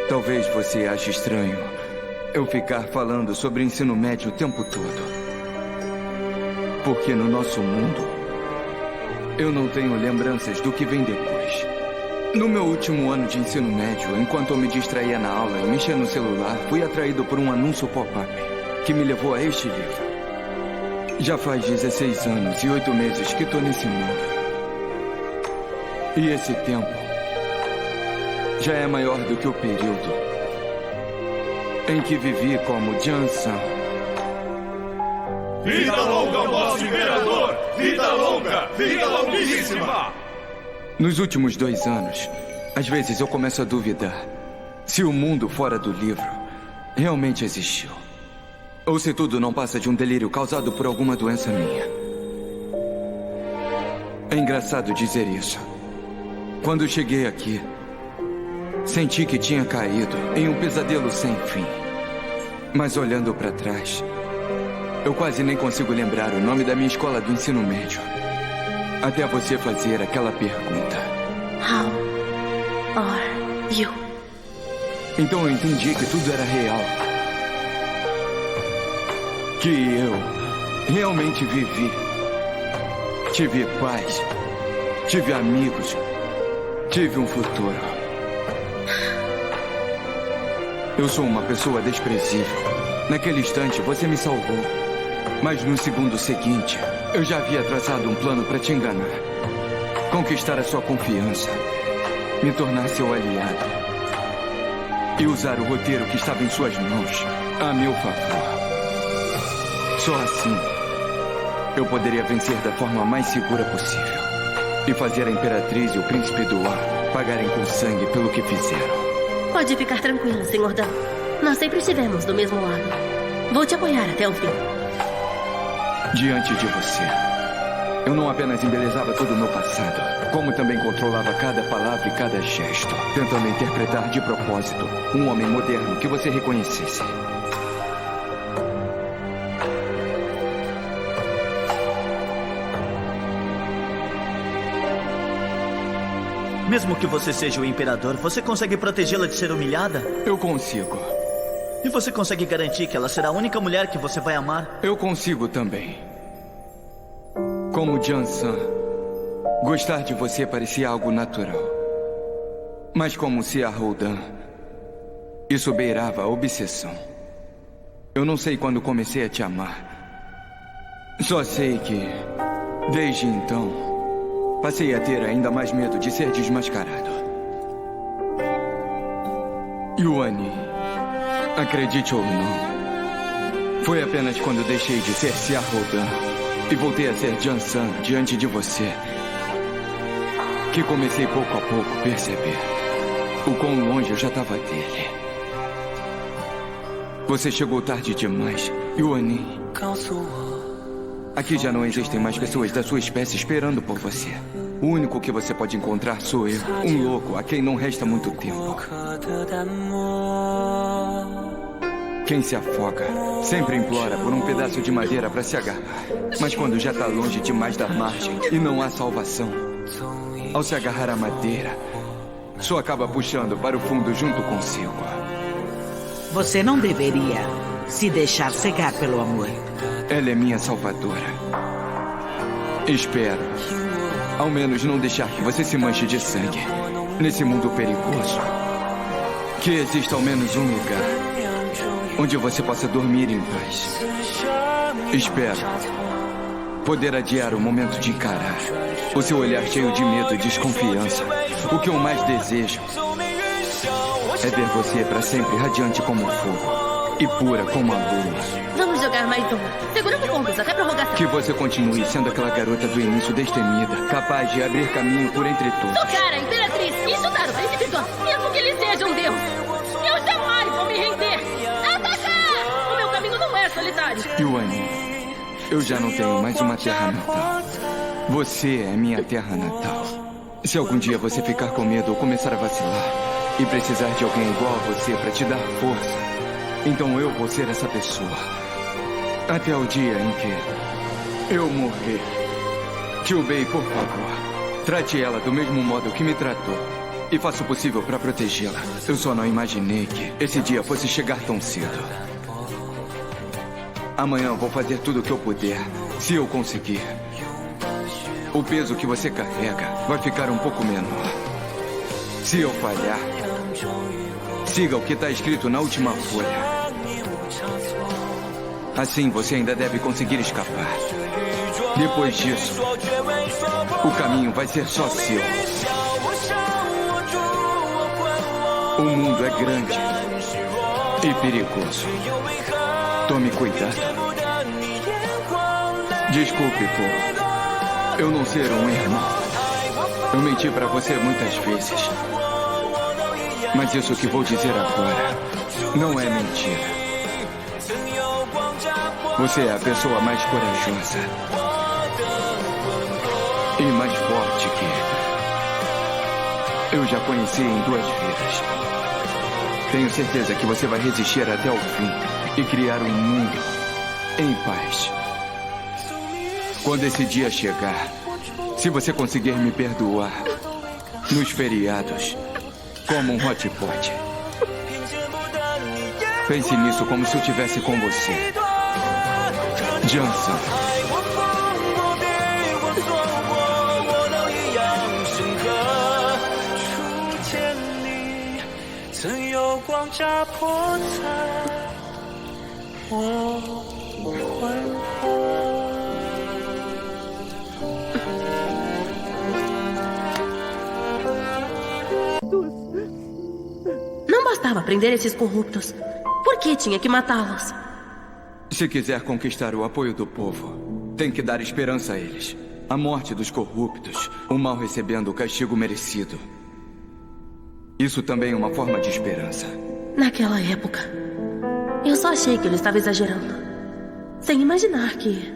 Talvez você ache estranho eu ficar falando sobre ensino médio o tempo todo. Porque no nosso mundo, eu não tenho lembranças do que vem depois. No meu último ano de ensino médio, enquanto eu me distraía na aula e mexia no celular, fui atraído por um anúncio pop-up que me levou a este livro. Já faz 16 anos e 8 meses que estou nesse mundo. E esse tempo já é maior do que o período em que vivi como Jan-san. Vida longa ao nosso imperador! Vida longa! Vida longuíssima! Nos últimos 2 anos, às vezes eu começo a duvidar se o mundo fora do livro realmente existiu. Ou se tudo não passa de um delírio causado por alguma doença minha. É engraçado dizer isso. Quando cheguei aqui, senti que tinha caído em um pesadelo sem fim. Mas olhando para trás, eu quase nem consigo lembrar o nome da minha escola do ensino médio. Até você fazer aquela pergunta. How are you? Então eu entendi que tudo era real. Que eu realmente vivi. Tive paz. Tive amigos. Tive um futuro. Eu sou uma pessoa desprezível. Naquele instante, você me salvou. Mas no segundo seguinte, eu já havia traçado um plano para te enganar. Conquistar a sua confiança. Me tornar seu aliado. E usar o roteiro que estava em suas mãos a meu favor. Só assim, eu poderia vencer da forma mais segura possível. E fazer a Imperatriz e o Príncipe do Ar pagarem com sangue pelo que fizeram. Pode ficar tranquilo, Sr. Dan. Nós sempre estivemos do mesmo lado. Vou te apoiar até o fim. Diante de você, eu não apenas embelezava todo o meu passado, como também controlava cada palavra e cada gesto, tentando interpretar de propósito um homem moderno que você reconhecesse. Mesmo que você seja o imperador, você consegue protegê-la de ser humilhada? Eu consigo. E você consegue garantir que ela será a única mulher que você vai amar? Eu consigo também. Como Jan-san, gostar de você parecia algo natural. Mas como Sia Roldan, isso beirava a obsessão. Eu não sei quando comecei a te amar. Só sei que, desde então, passei a ter ainda mais medo de ser desmascarado. Yuani, acredite ou não, foi apenas quando deixei de ser Sia Roldan e voltei a ser Jan-san diante de você que comecei pouco a pouco a perceber o quão longe eu já estava dele. Você chegou tarde demais, Yuani. Aqui já não existem mais pessoas da sua espécie esperando por você. O único que você pode encontrar sou eu, um louco a quem não resta muito tempo. Quem se afoga sempre implora por um pedaço de madeira para se agarrar. Mas quando já está longe demais da margem e não há salvação, ao se agarrar à madeira, só acaba puxando para o fundo junto consigo. Você não deveria se deixar cegar pelo amor. Ela é minha salvadora. Espero, ao menos, não deixar que você se manche de sangue nesse mundo perigoso. Que exista ao menos um lugar onde você possa dormir em paz. Espero poder adiar o momento de encarar o seu olhar cheio de medo e desconfiança. O que eu mais desejo é ver você para sempre radiante como o fogo e pura como a lua. Vamos jogar mais uma. Segurando pontos até prorrogação. Que você continue sendo aquela garota do início destemida, capaz de abrir caminho por entre todos. Tocar a Imperatriz e estudar o Príncipe Dan, mesmo que ele seja um deus. Eu jamais vou me render. Atacar! O meu caminho não é solitário. Yuani, eu já não tenho mais uma terra natal. Você é minha terra natal. Se algum dia você ficar com medo ou começar a vacilar e precisar de alguém igual a você para te dar força, então eu vou ser essa pessoa. Até o dia em que eu morrer. Kyubei, por favor, trate ela do mesmo modo que me tratou. e faço o possível para protegê-la. Eu só não imaginei que esse dia fosse chegar tão cedo. Amanhã vou fazer tudo o que eu puder, se eu conseguir. O peso que você carrega vai ficar um pouco menor. Se eu falhar, siga o que está escrito na última folha. Assim você ainda deve conseguir escapar. Depois disso, o caminho vai ser só seu. O mundo é grande e perigoso. Tome cuidado. Desculpe por eu não ser um irmão. Eu menti pra você muitas vezes. Mas isso que vou dizer agora não é mentira. Você é a pessoa mais corajosa e mais forte que eu já conheci em 2 vidas. Tenho certeza que você vai resistir até o fim e criar um mundo em paz. Quando esse dia chegar, se você conseguir me perdoar nos feriados, como um hot pot, pense nisso como se eu estivesse com você. Johnson. 曾有光乍破残我魂魄。 Não bastava prender esses corruptos. Por que tinha que matá-los? Se quiser conquistar o apoio do povo, tem que dar esperança a eles. A morte dos corruptos, o mal recebendo o castigo merecido. Isso também é uma forma de esperança. Naquela época, eu só achei que ele estava exagerando. Sem imaginar que,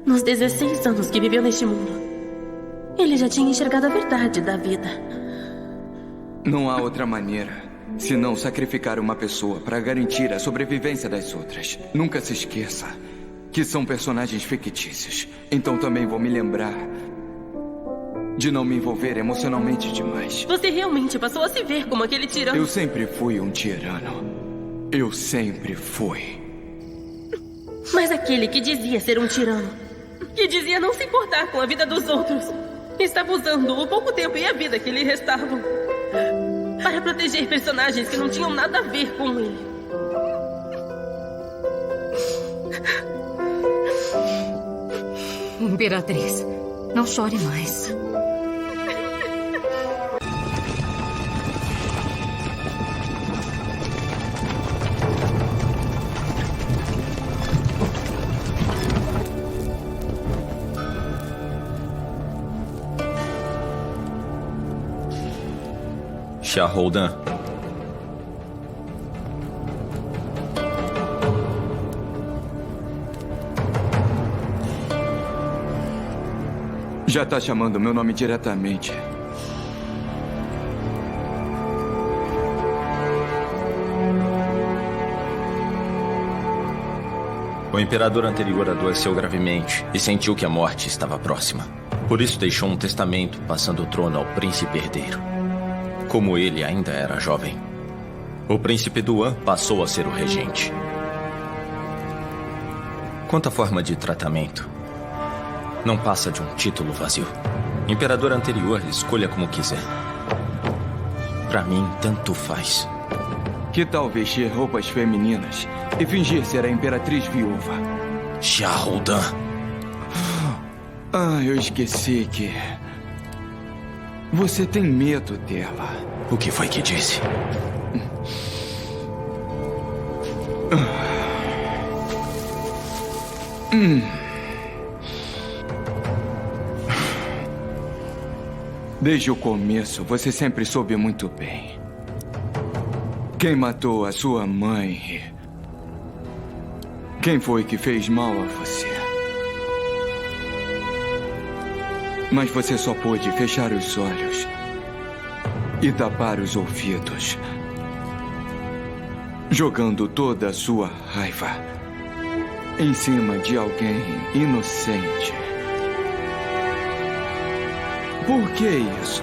nos 16 anos que viveu neste mundo, ele já tinha enxergado a verdade da vida. Não há outra maneira senão sacrificar uma pessoa para garantir a sobrevivência das outras. Nunca se esqueça que são personagens fictícios. Então também vou me lembrar de não me envolver emocionalmente demais. Você realmente passou a se ver como aquele tirano. Eu sempre fui um tirano. Eu sempre fui. Mas aquele que dizia ser um tirano, que dizia não se importar com a vida dos outros, estava usando o pouco tempo e a vida que lhe restavam para proteger personagens que não tinham nada a ver com ele. Imperatriz, não chore mais. Shah Ruldan. Já tá chamando meu nome diretamente. O imperador anterior adoeceu gravemente e sentiu que a morte estava próxima. Por isso deixou um testamento, passando o trono ao príncipe herdeiro. Como ele ainda era jovem, o príncipe Duan passou a ser o regente. Quanto à forma de tratamento, não passa de um título vazio. Imperador anterior, escolha como quiser. Pra mim, tanto faz. Que tal vestir roupas femininas e fingir ser a imperatriz viúva? Shah Ruldan. Ah, eu esqueci que você tem medo dela. O que foi que disse? Desde o começo, você sempre soube muito bem. Quem matou a sua mãe? Quem foi que fez mal a você? Mas você só pôde fechar os olhos e tapar os ouvidos, jogando toda a sua raiva em cima de alguém inocente. Por que isso?